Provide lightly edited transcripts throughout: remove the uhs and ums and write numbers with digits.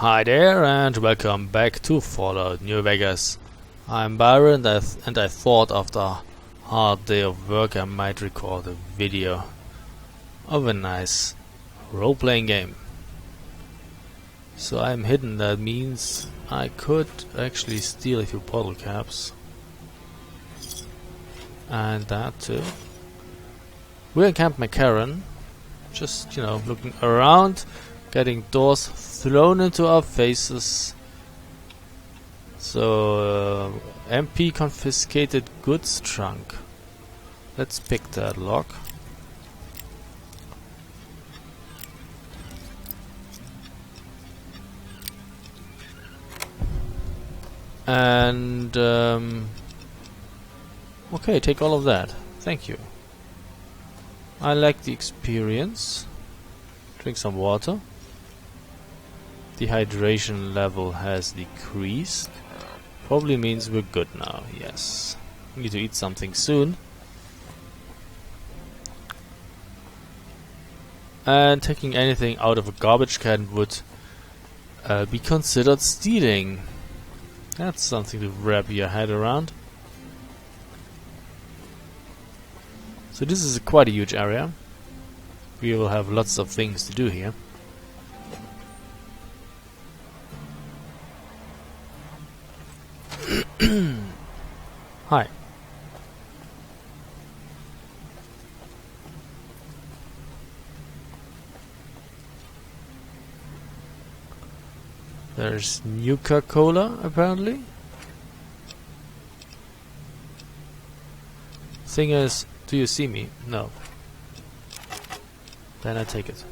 Hi there and welcome back to Fallout New Vegas. I'm Byron and I thought after a hard day of work I might record a video of a nice role-playing game. So I'm hidden, that means I could actually steal a few bottle caps. And that too. We're in Camp McCarran, just, looking around, getting doors thrown into our faces. So, MP confiscated goods trunk. Let's pick that lock. And, okay, take all of that. Thank you. I like the experience. Drink some water. Dehydration level has decreased. Probably means we're good now, yes. We need to eat something soon. And taking anything out of a garbage can would be considered stealing. That's something to wrap your head around. So this is quite a huge area. We will have lots of things to do here. Hi. There's Nuka-Cola, apparently. Thing is, do you see me? No. Then I take it.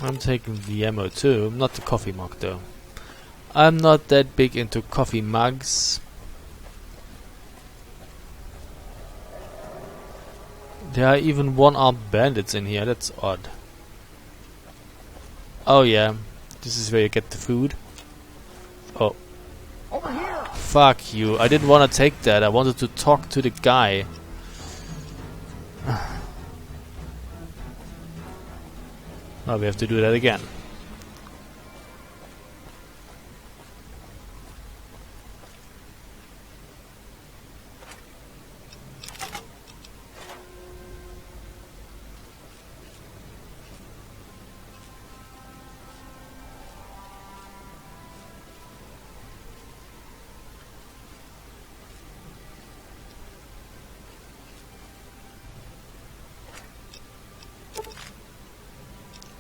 I'm taking the ammo too, not the coffee mug though. I'm not that big into coffee mugs. There are even one-armed bandits in here, that's odd. Oh yeah, this is where you get the food. Oh. Over here. Fuck you, I didn't want to take that, I wanted to talk to the guy. Now we have to do that again.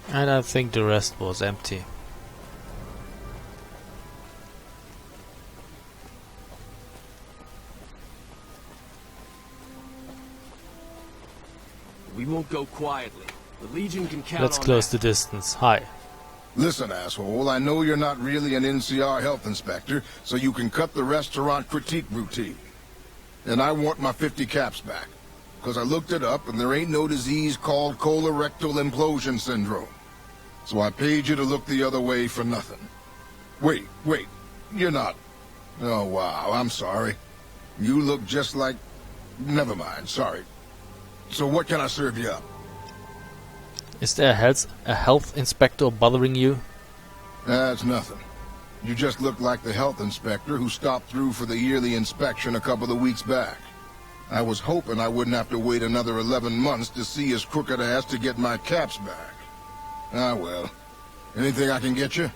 And I think the rest was empty. We won't go quietly. The Legion can count Let's on close that. the distance. Hi. Listen, asshole, I know you're not really an NCR health inspector, so you can cut the restaurant critique routine. And I want my 50 caps back. Because I looked it up, and there ain't no disease called colorectal implosion syndrome. So I paid you to look the other way for nothing. Wait, you're not... Oh, wow, I'm sorry. You look just like... Never mind, sorry. So what can I serve you up? Is there a health inspector bothering you? That's nothing. You just look like the health inspector who stopped through for the yearly inspection a couple of weeks back. I was hoping I wouldn't have to wait another 11 months to see his crooked ass to get my caps back. Ah, well. Anything I can get you?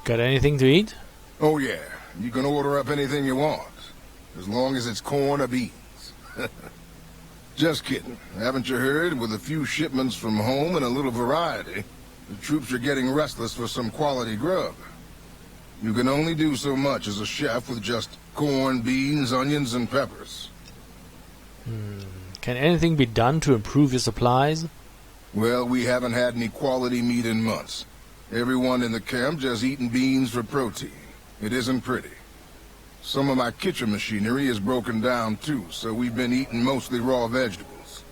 Got anything to eat? Oh, yeah. You can order up anything you want. As long as it's corn or beans. Just kidding. Haven't you heard? With a few shipments from home and a little variety, the troops are getting restless for some quality grub. You can only do so much as a chef with just corn, beans, onions, and peppers. Can anything be done to improve your supplies? Well, we haven't had any quality meat in months. Everyone in the camp just eating beans for protein. It isn't pretty. Some of my kitchen machinery is broken down too, so we've been eating mostly raw vegetables.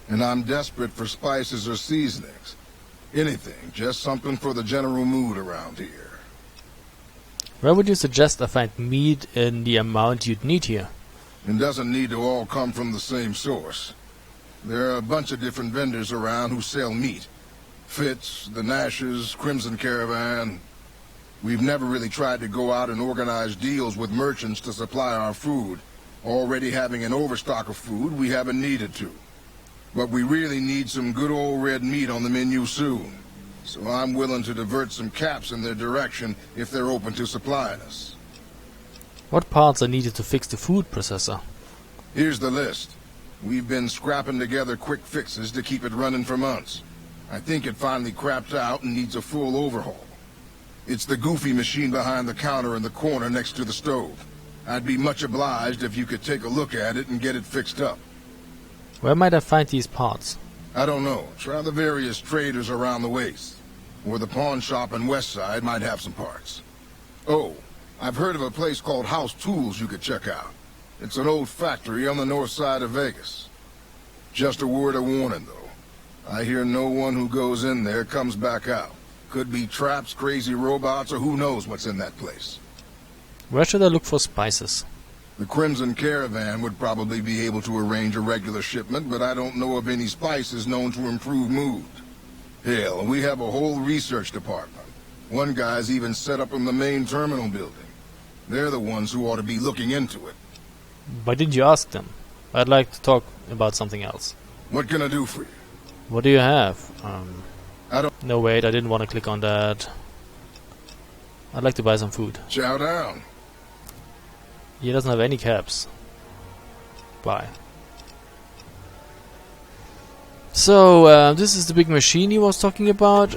And I'm desperate for spices or seasonings. Anything, just something for the general mood around here. Where would you suggest I find meat in the amount you'd need here? It doesn't need to all come from the same source. There are a bunch of different vendors around who sell meat. Fitz, the Nashes, Crimson Caravan. We've never really tried to go out and organize deals with merchants to supply our food. Already having an overstock of food, we haven't needed to. But we really need some good old red meat on the menu soon. So I'm willing to divert some caps in their direction if they're open to supplying us. What parts are needed to fix the food processor? Here's the list. We've been scrapping together quick fixes to keep it running for months. I think it finally crapped out and needs a full overhaul. It's the goofy machine behind the counter in the corner next to the stove. I'd be much obliged if you could take a look at it and get it fixed up. Where might I find these parts? I don't know. Try the various traders around the waste. Or the pawn shop in Westside might have some parts. Oh, I've heard of a place called House Tools you could check out. It's an old factory on the north side of Vegas. Just a word of warning, though. I hear no one who goes in there comes back out. Could be traps, crazy robots, or who knows what's in that place. Where should I look for spices? The Crimson Caravan would probably be able to arrange a regular shipment, but I don't know of any spices known to improve mood. Hell, we have a whole research department. One guy's even set up in the main terminal building. They're the ones who ought to be looking into it. Why didn't you ask them? I'd like to talk about something else. What can I do for you? What do you have? I don't... No, wait, I didn't want to click on that. I'd like to buy some food. Chow down. He doesn't have any caps. Buy. So, this is the big machine he was talking about.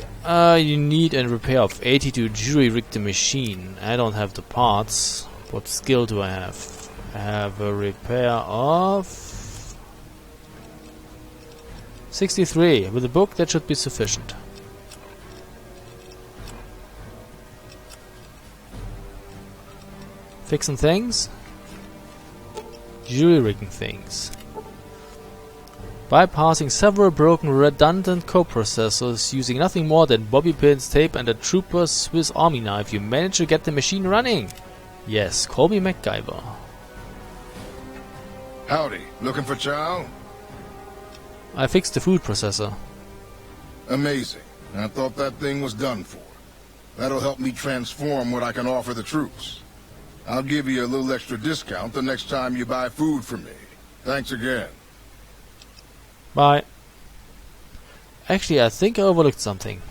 You need a repair of 80 to jury-rig the machine. I don't have the parts. What skill do I have? I have a repair of 63. With a book, that should be sufficient. Fixing things. Jury-rigging things. Bypassing several broken redundant coprocessors using nothing more than bobby pins, tape and a trooper's Swiss army knife, you managed to get the machine running. Yes, call me MacGyver. Howdy, looking for chow? I fixed the food processor. Amazing. I thought that thing was done for. That'll help me transform what I can offer the troops. I'll give you a little extra discount the next time you buy food from me. Thanks again. Bye. Actually, I think I overlooked something.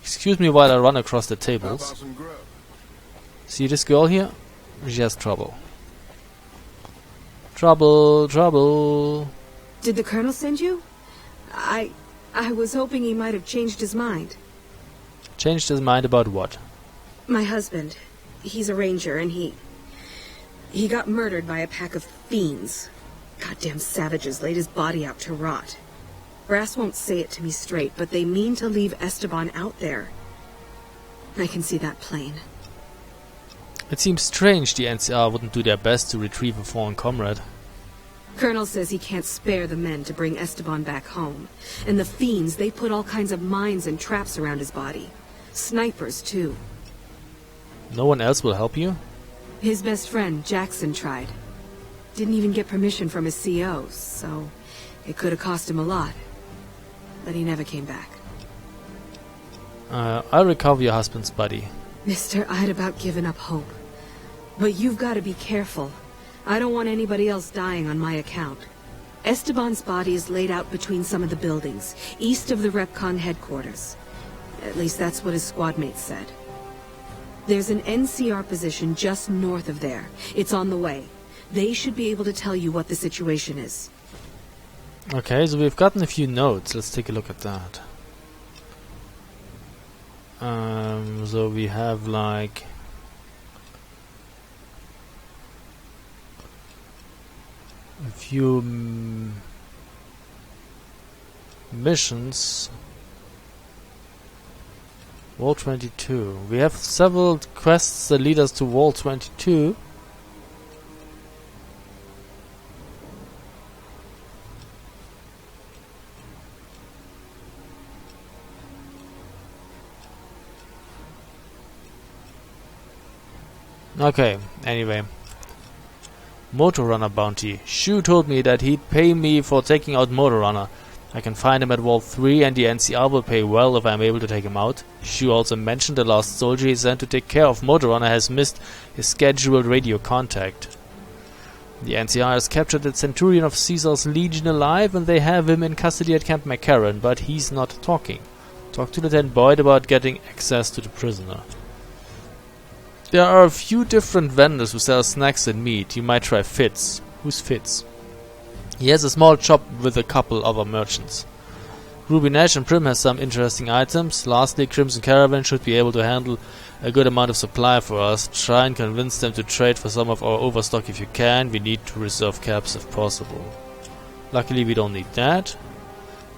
Excuse me while I run across the How tables. about some grub? See this girl here? She has trouble. Trouble, trouble. Did the Colonel send you? I was hoping he might have changed his mind. Changed his mind about what? My husband. He's a ranger, and he got murdered by a pack of fiends. Goddamn savages laid his body out to rot. Brass won't say it to me straight, but they mean to leave Esteban out there. I can see that plain. It seems strange the NCR wouldn't do their best to retrieve a fallen comrade. Colonel says he can't spare the men to bring Esteban back home. And the fiends, they put all kinds of mines and traps around his body. Snipers, too. No one else will help you? His best friend, Jackson, tried. Didn't even get permission from his CO, so it could have cost him a lot. But he never came back. I'll recover your husband's body. Mister, I'd about given up hope. But you've got to be careful. I don't want anybody else dying on my account. Esteban's body is laid out between some of the buildings, east of the Repcon headquarters. At least that's what his squad mates said. There's an NCR position just north of there. It's on the way. They should be able to tell you what the situation is. Okay, so we've gotten a few notes. Let's take a look at that. So we have like a few missions. Wall 22. We have several quests that lead us to Wall 22. Okay, anyway. Motor Runner bounty. Shu told me that he'd pay me for taking out Motor Runner. I can find him at Wall 3 and the NCR will pay well if I'm able to take him out. Shu also mentioned the last soldier he sent to take care of Motor Runner has missed his scheduled radio contact. The NCR has captured the Centurion of Caesar's Legion alive and they have him in custody at Camp McCarran, but he's not talking. Talk to Lieutenant Boyd about getting access to the prisoner. There are a few different vendors who sell snacks and meat. You might try Fitz. Who's Fitz? He has a small shop with a couple other merchants. Ruby Nash and Prim has some interesting items. Lastly, Crimson Caravan should be able to handle a good amount of supply for us. Try and convince them to trade for some of our overstock if you can. We need to reserve caps if possible. Luckily we don't need that.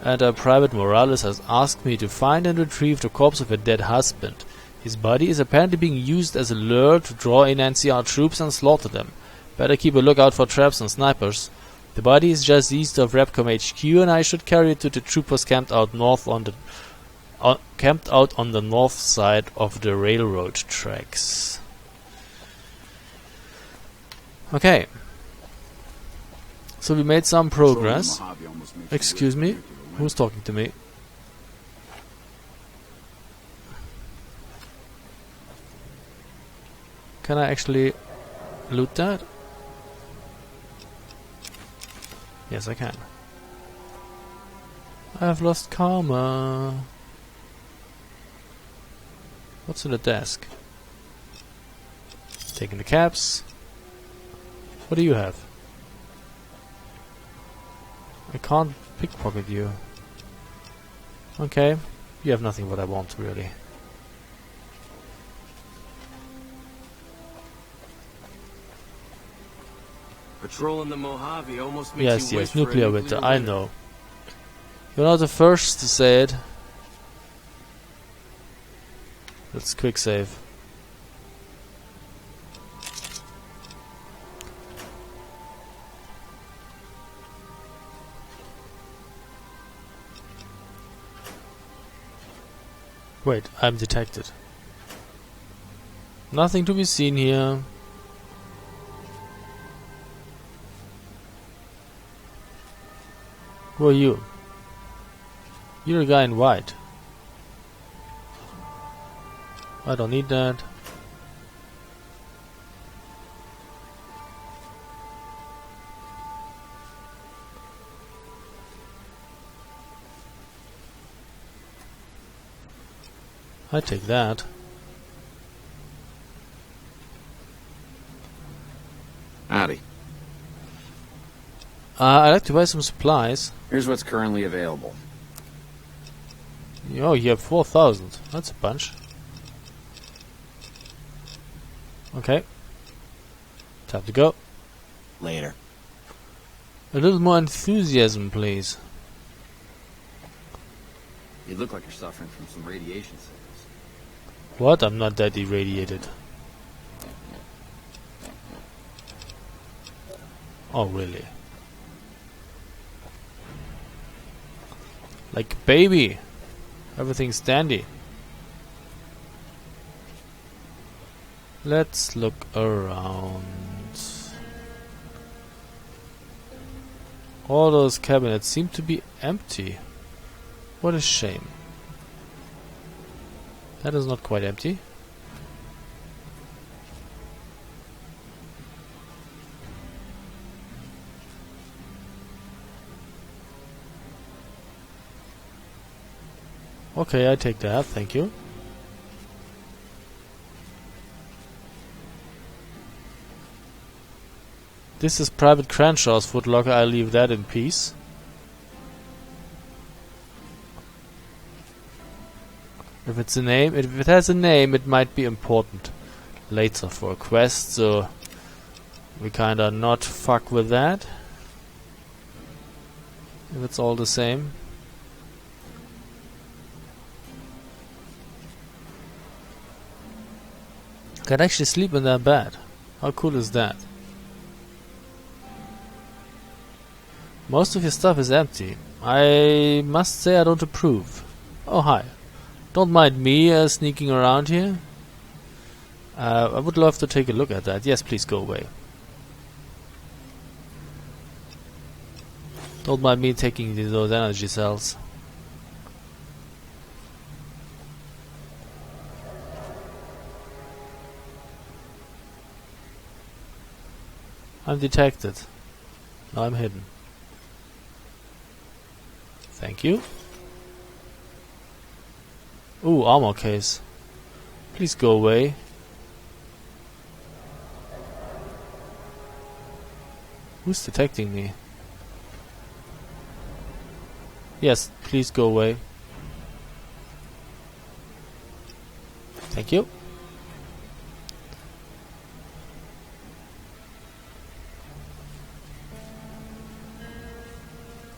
And Private Morales has asked me to find and retrieve the corpse of her dead husband. His body is apparently being used as a lure to draw in NCR troops and slaughter them. Better keep a lookout for traps and snipers. The body is just east of Repcom HQ and I should carry it to the troopers camped out on the north side of the railroad tracks. Okay. So we made some progress. Excuse me? Who's talking to me? Can I actually loot that? Yes, I can. I have lost karma. What's in the desk? Taking the caps. What do you have? I can't pickpocket you. Okay, you have nothing what I want, really. Patrolling the Mojave almost makes Yes, nuclear winter, I know. You're not the first to say it. Let's quick save. Wait, I'm detected. Nothing to be seen here. Who are you? You're a guy in white. I don't need that. I take that. Howdy. I'd like to buy some supplies. Here's what's currently available. Oh, you have 4,000. That's a bunch. Okay. Time to go. Later. A little more enthusiasm, please. You look like you're suffering from some radiation sickness. What? I'm not that irradiated. Oh, really? Like a baby. Everything's dandy. Let's look around. All those cabinets seem to be empty. What a shame. That is not quite empty. Okay, I take that, thank you. This is Private Cranshaw's footlocker, I'll leave that in peace. If it's a name, if it has a name, it might be important later for a quest, so we kinda not fuck with that. If it's all the same. Can actually sleep in that bed. How cool is that? Most of your stuff is empty. I must say I don't approve. Oh, hi. Don't mind me sneaking around here. I would love to take a look at that. Yes, please go away. Don't mind me taking those energy cells. I'm detected. Now I'm hidden. Thank you. Ooh, armor case. Please go away. Who's detecting me? Yes, please go away. Thank you.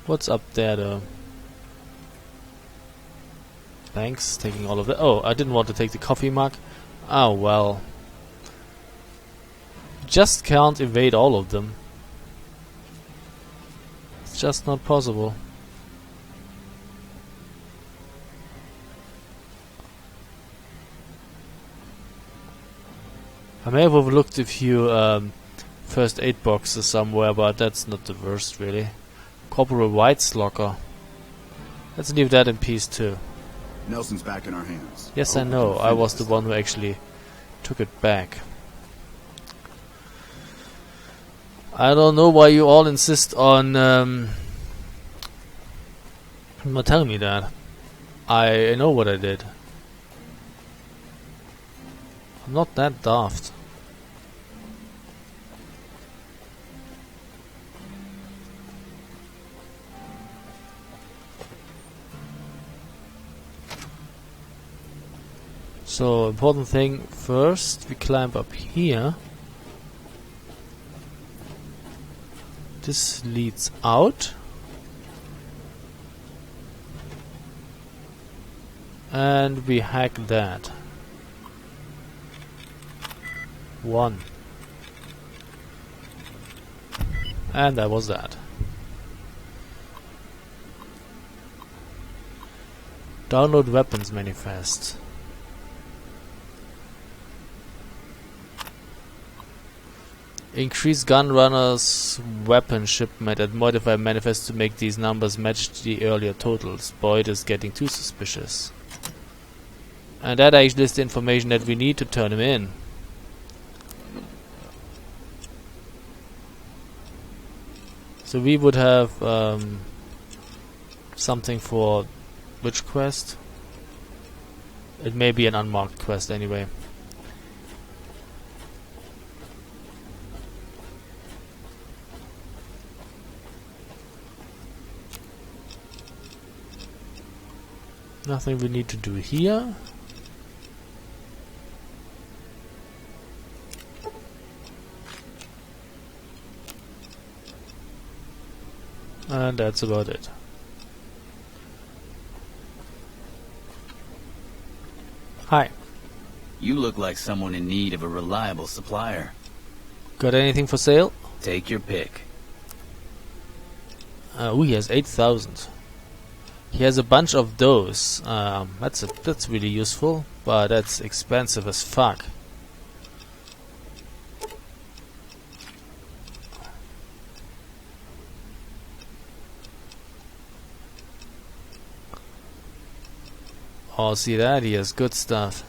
What's up there though? Thanks, taking all of that. Oh, I didn't want to take the coffee mug. Oh well. Just can't evade all of them. It's just not possible. I may have overlooked a few first aid boxes somewhere, but that's not the worst really. Corporal White's locker. Let's leave that in peace too. Nelson's back in our hands. Yes, I know. I was the one who actually took it back. I don't know why you all insist on not telling me that. I know what I did. I'm not that daft. So, important thing first, we climb up here. This leads out. And we hack that. 1. And that was that. Download weapons manifest. Increase gunrunners weapon shipment and modify manifest to make these numbers match the earlier totals. Boyd is getting too suspicious. And that actually is the information that we need to turn him in. So we would have something for which quest? It may be an unmarked quest anyway. Nothing we need to do here. And that's about it. Hi. You look like someone in need of a reliable supplier. Got anything for sale? Take your pick. Oh, he has 8,000. He has a bunch of those. That's really useful, but that's expensive as fuck. Oh, see that? He has good stuff.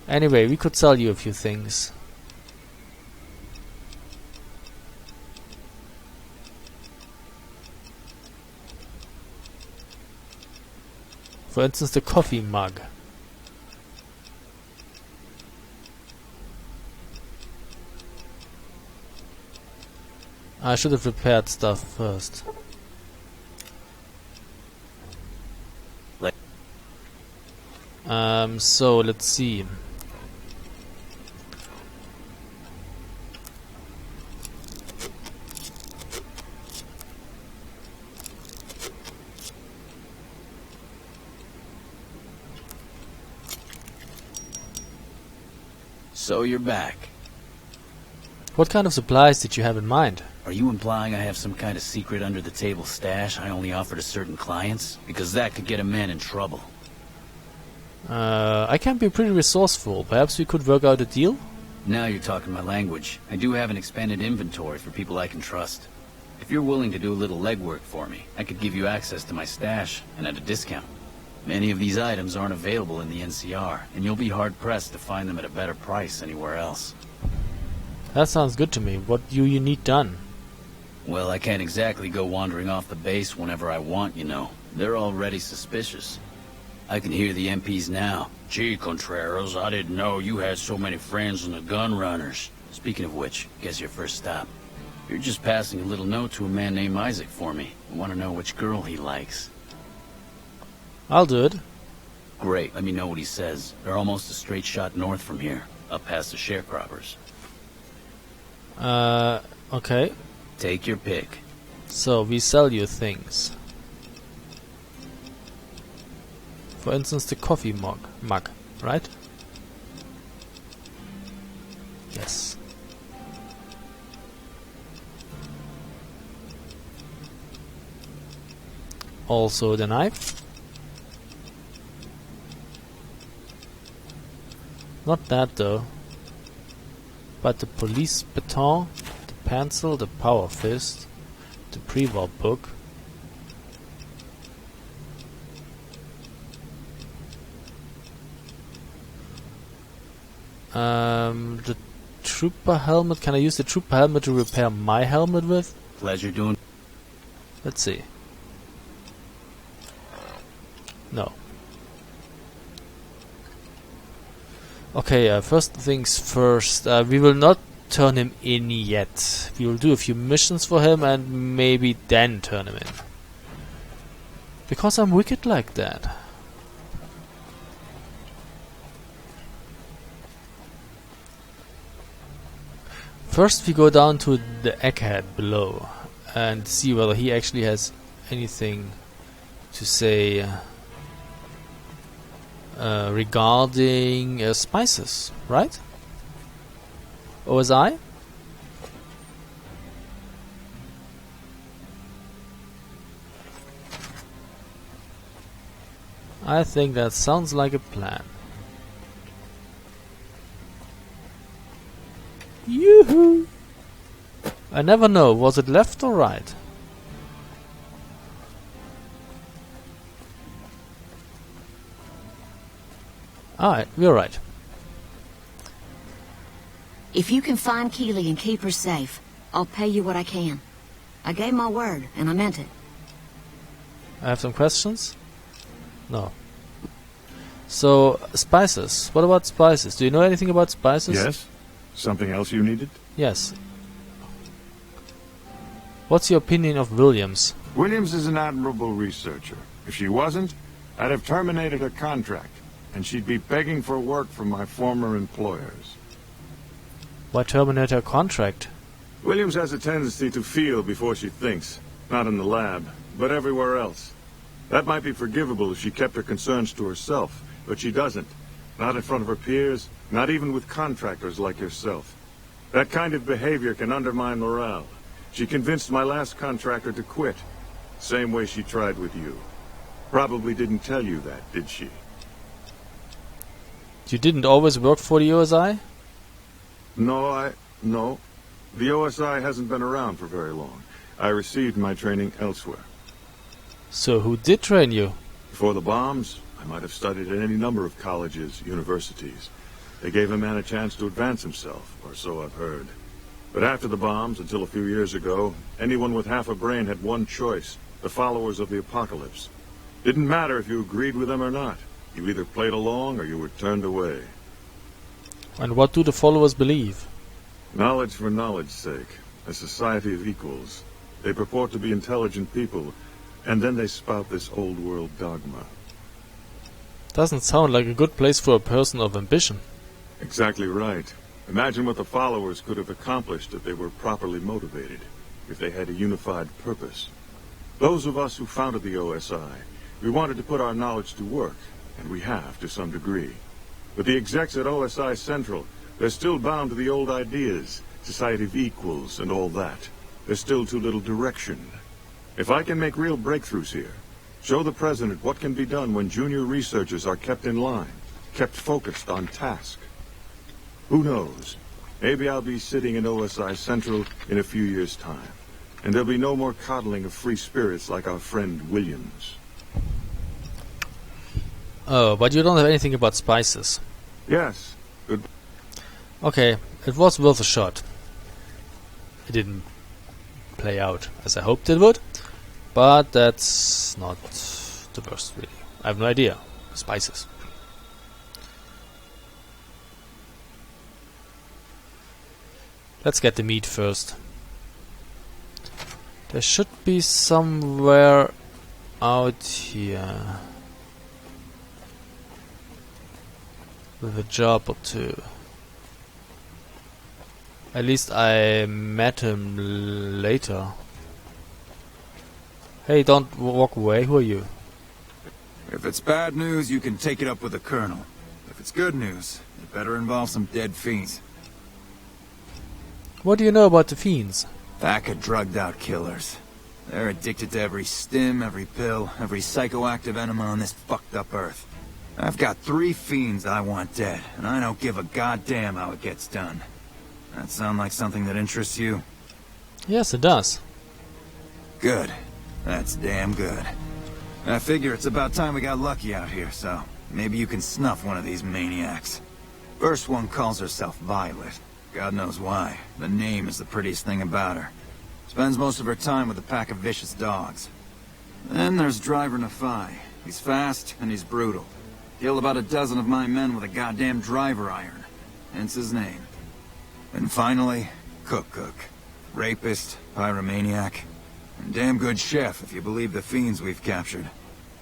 Anyway, we could sell you a few things. For instance, the coffee mug. I should have repaired stuff first. So let's see. So you're back. What kind of supplies did you have in mind? Are you implying I have some kind of secret under-the-table stash I only offer to certain clients? Because that could get a man in trouble. I can be pretty resourceful. Perhaps we could work out a deal? Now you're talking my language. I do have an expanded inventory for people I can trust. If you're willing to do a little legwork for me, I could give you access to my stash, and at a discount. Many of these items aren't available in the NCR, and you'll be hard-pressed to find them at a better price anywhere else. That sounds good to me. What do you need done? Well, I can't exactly go wandering off the base whenever I want, you know. They're already suspicious. I can hear the MPs now. Gee, Contreras, I didn't know you had so many friends in the gun runners. Speaking of which, guess your first stop. You're just passing a little note to a man named Isaac for me. I want to know which girl he likes. I'll do it. Great, let me know what he says. They're almost a straight shot north from here, up past the sharecroppers. Okay. Take your pick. So, we sell you things. For instance, the coffee mug, right? Yes. Also the knife. Not that though. But the police baton, the pencil, the power fist, the pre-war book. The trooper helmet. Can I use the trooper helmet to repair my helmet with? Pleasure doing. Let's see. No. Okay, first things first. We will not turn him in yet. We will do a few missions for him and maybe then turn him in. Because I'm wicked like that. First we go down to the egghead below and see whether he actually has anything to say regarding spices, right? OSI? I think that sounds like a plan. Yoo-hoo! I never know, was it left or right? Alright, we're right. If you can find Keeley and keep her safe, I'll pay you what I can. I gave my word, and I meant it. I have some questions? No. So, spices. What about spices? Do you know anything about spices? Yes? Something else you needed? Yes. What's your opinion of Williams? Williams is an admirable researcher. If she wasn't, I'd have terminated her contract, and she'd be begging for work from my former employers. Why terminate her contract? Williams has a tendency to feel before she thinks. Not in the lab, but everywhere else. That might be forgivable if she kept her concerns to herself, but she doesn't. Not in front of her peers, not even with contractors like yourself. That kind of behavior can undermine morale. She convinced my last contractor to quit. Same way she tried with you. Probably didn't tell you that, did she? You didn't always work for the OSI? No. The OSI hasn't been around for very long. I received my training elsewhere. So who did train you? Before the bombs, I might have studied at any number of colleges, universities. They gave a man a chance to advance himself, or so I've heard. But after the bombs, until a few years ago, anyone with half a brain had one choice: the followers of the apocalypse. Didn't matter if you agreed with them or not. You either played along or you were turned away. And what do the followers believe? Knowledge for knowledge's sake. A society of equals. They purport to be intelligent people, and then they spout this old world dogma. Doesn't sound like a good place for a person of ambition. Exactly right. Imagine what the followers could have accomplished if they were properly motivated, if they had a unified purpose. Those of us who founded the OSI, we wanted to put our knowledge to work, and we have to some degree. But the execs at OSI Central, they're still bound to the old ideas, society of equals and all that. there's still too little direction. If I can make real breakthroughs here, show the President what can be done when junior researchers are kept in line, kept focused on task. Who knows? Maybe I'll be sitting in OSI Central in a few years' time, and there'll be no more coddling of free spirits like our friend Williams. Oh, but you don't have anything about spices. Yes. Good. Okay, it was worth a shot. It didn't play out as I hoped it would, but that's not the worst, really. I have no idea. Spices. Let's get the meat first. There should be somewhere out here with a job or two. At least I met him later. Hey, don't walk away. Who are you? If it's bad news, you can take it up with the Colonel. If it's good news, it better involve some dead fiends. What do you know about the fiends? Pack of drugged-out killers. They're addicted to every stim, every pill, every psychoactive enema on this fucked-up Earth. I've got 3 fiends I want dead, and I don't give a goddamn how it gets done. That sound like something that interests you? Yes, it does. Good. That's damn good. I figure it's about time we got lucky out here, so maybe you can snuff one of these maniacs. First one calls herself Violet. God knows why. The name is the prettiest thing about her. Spends most of her time with a pack of vicious dogs. Then there's Driver Nafai. He's fast and he's brutal. Killed about a dozen of my men with a goddamn driver iron. Hence his name. And finally, Cook. Rapist, pyromaniac, and damn good chef if you believe the fiends we've captured.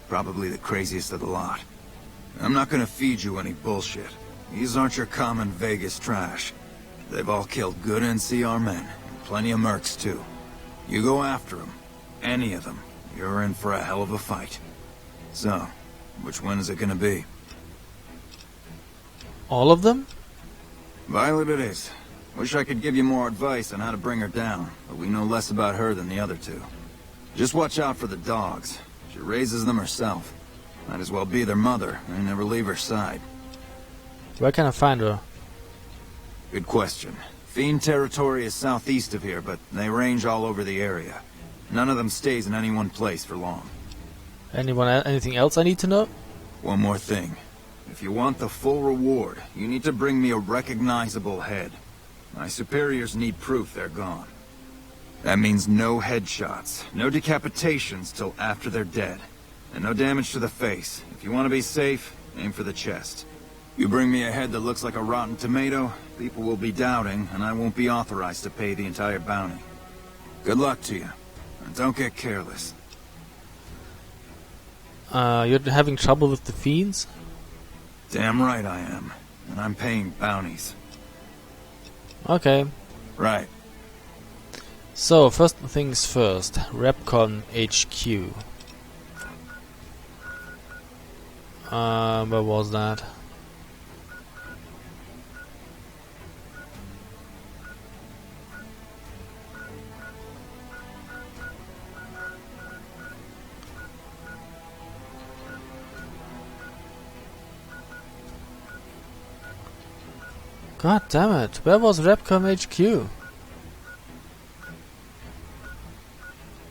Probably the craziest of the lot. I'm not gonna feed you any bullshit. These aren't your common Vegas trash. They've all killed good NCR men, and plenty of mercs too. You go after them, any of them, you're in for a hell of a fight. So, which one is it gonna be? All of them? Violet it is. Wish I could give you more advice on how to bring her down, but we know less about her than the other 2. Just watch out for the dogs. She raises them herself. Might as well be their mother, and never leave her side. Where can I find her? Good question. Fiend territory is southeast of here, but they range all over the area. None of them stays in any one place for long. Anything else I need to know? One more thing. If you want the full reward, you need to bring me a recognizable head. My superiors need proof they're gone. That means no headshots, no decapitations till after they're dead, and no damage to the face. If you want to be safe, aim for the chest. You bring me a head that looks like a rotten tomato, people will be doubting, and I won't be authorized to pay the entire bounty. Good luck to you, and don't get careless. You're having trouble with the fiends? Damn right I am, and I'm paying bounties. Okay. Right. So, first things first. Repcon HQ. Where was that? God damn it, where was Repcom HQ? It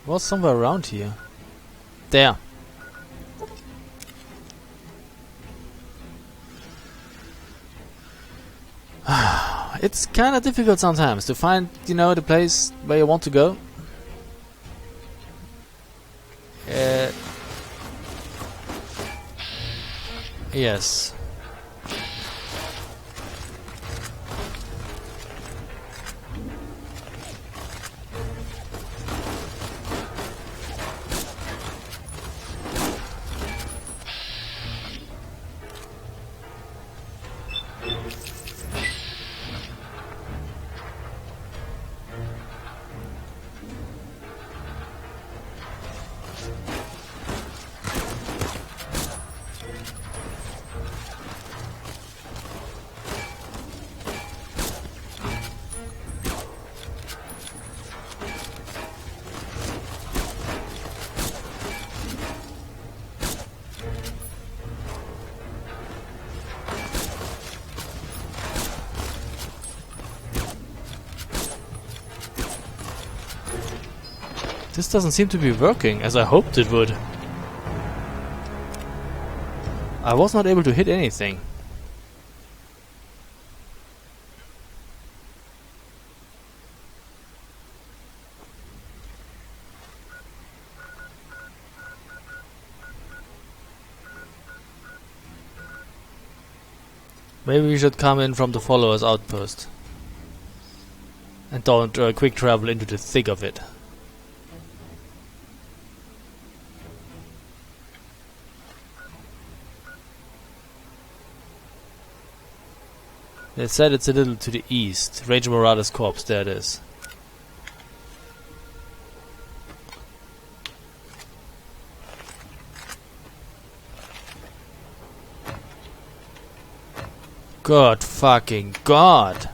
was somewhere around here. There. It's kinda difficult sometimes to find, you know, the place where you want to go. Yes. This doesn't seem to be working as I hoped it would. I was not able to hit anything. Maybe we should come in from the followers' outpost. And don't quick travel into the thick of it. They said it's a little to the east. Ranger Morales' corpse, there it is. God fucking God!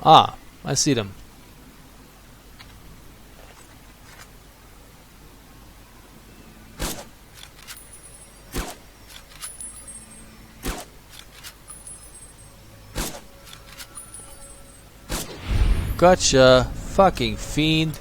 Ah, I see them. Gotcha, fucking fiend.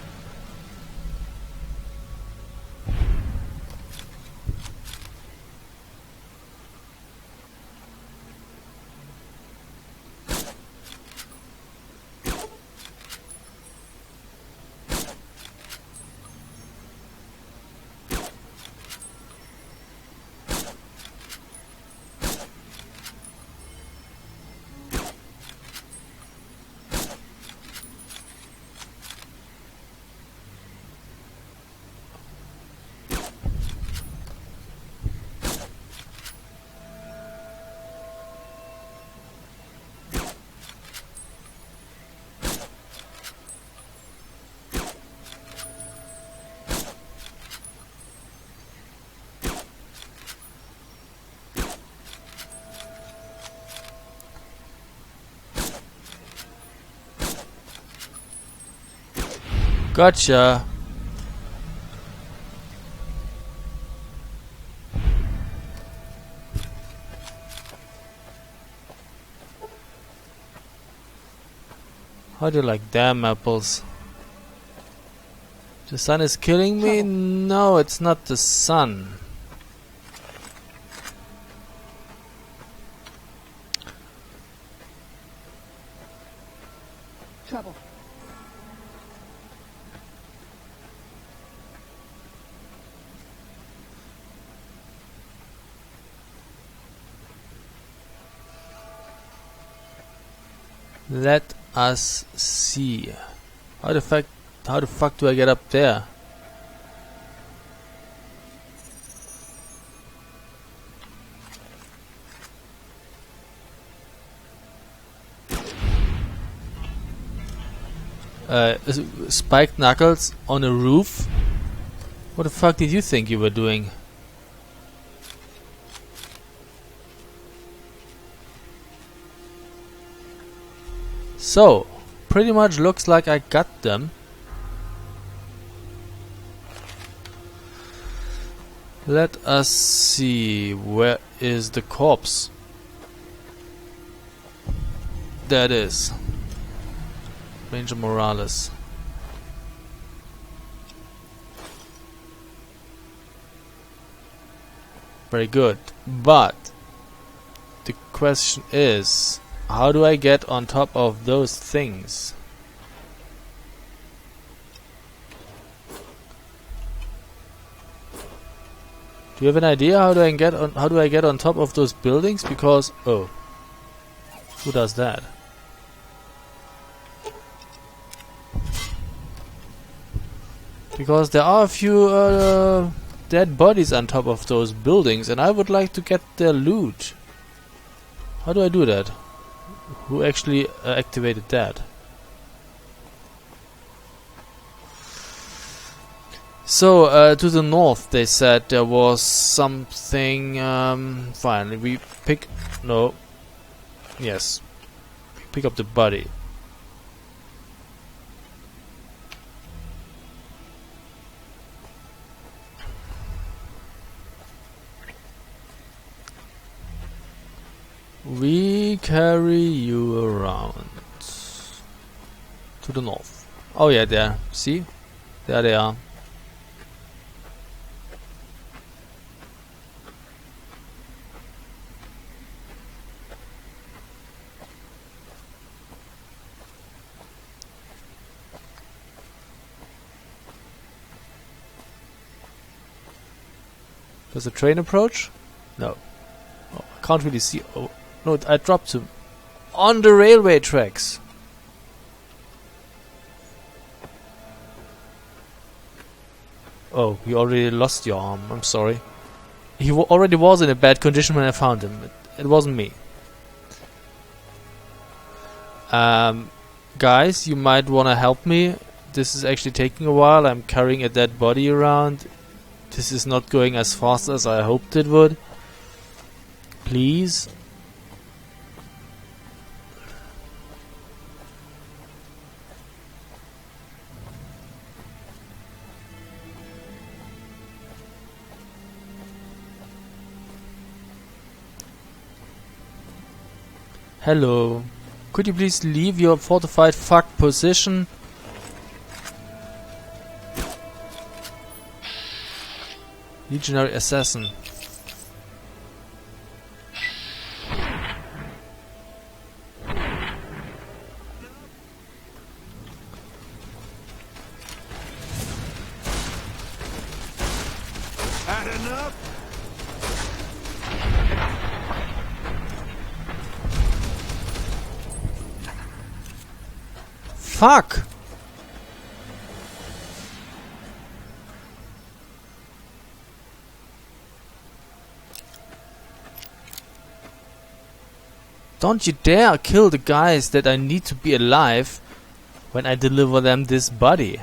Gotcha. How do you like damn apples? The sun is killing me? No, it's not the sun. Trouble. Let us see. How the fuck do I get up there? Spiked knuckles on a roof? What the fuck did you think you were doing? So, pretty much looks like I got them. Let us see, where is the corpse? There it is. Ranger Morales. Very good. But the question is, how do I get on top of those things? Do you have an idea how do I get on top of those buildings? Because oh, who does that? Because there are a few dead bodies on top of those buildings, and I would like to get their loot. How do I do that? Who actually activated that? So, to the north they said there was something, fine, we pick, no. Yes. Pick up the body. We carry you around to the north. Oh yeah, there. See? There they are. Does the train approach? No. Oh, I can't really see. Oh, no, I dropped him. On the railway tracks. Oh, you already lost your arm. I'm sorry. He already was in a bad condition when I found him. It wasn't me. Guys, you might want to help me. This is actually taking a while. I'm carrying a dead body around. This is not going as fast as I hoped it would. Please. Hello. Could you please leave your fortified fuck position? Legionary assassin. Had enough? Fuck! Don't you dare kill the guys that I need to be alive when I deliver them this body.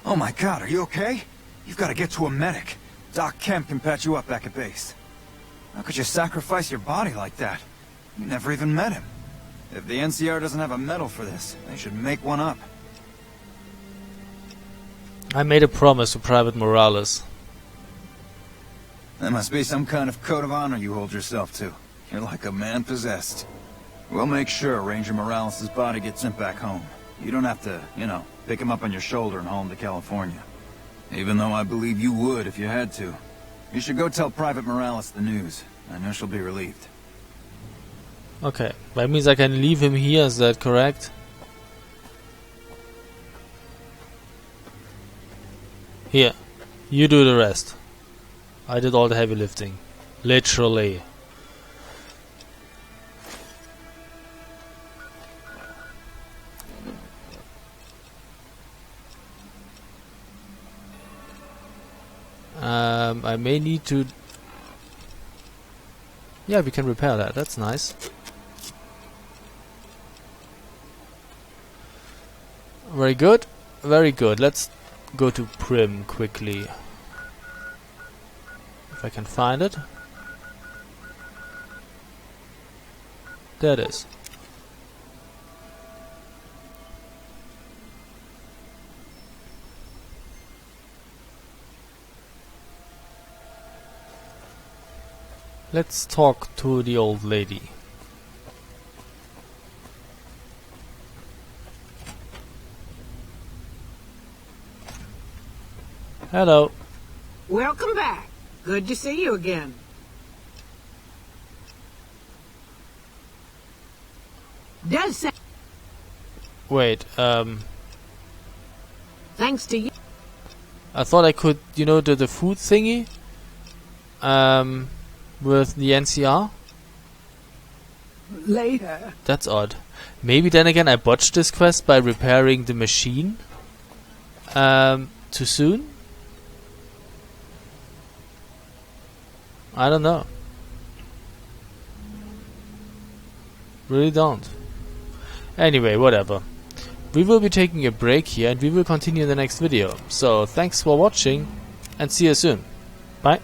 Oh my god, are you okay? You've got to get to a medic. Doc Kemp can patch you up back at base. How could you sacrifice your body like that? You never even met him. If the NCR doesn't have a medal for this, they should make one up. I made a promise to Private Morales. There must be some kind of code of honor you hold yourself to. You're like a man possessed. We'll make sure Ranger Morales' body gets sent back home. You don't have to, you know, pick him up on your shoulder and haul him to California. Even though I believe you would if you had to. You should go tell Private Morales the news. I know she'll be relieved. Okay, that means I can leave him here, is that correct? Here, you do the rest. I did all the heavy lifting. Literally. I may need to... Yeah, we can repair that. That's nice. Very good. Very good. Let's go to Prim quickly. If I can find it. There it is. Let's talk to the old lady. Hello. Welcome back. Good to see you again. Does say Wait, thanks to you. I thought I could, you know, the food thingy? With the NCR? Later. That's odd. Maybe then again I botched this quest by repairing the machine? Too soon? I don't know. Really don't. Anyway, whatever. We will be taking a break here and we will continue in the next video. So thanks for watching and see you soon. Bye.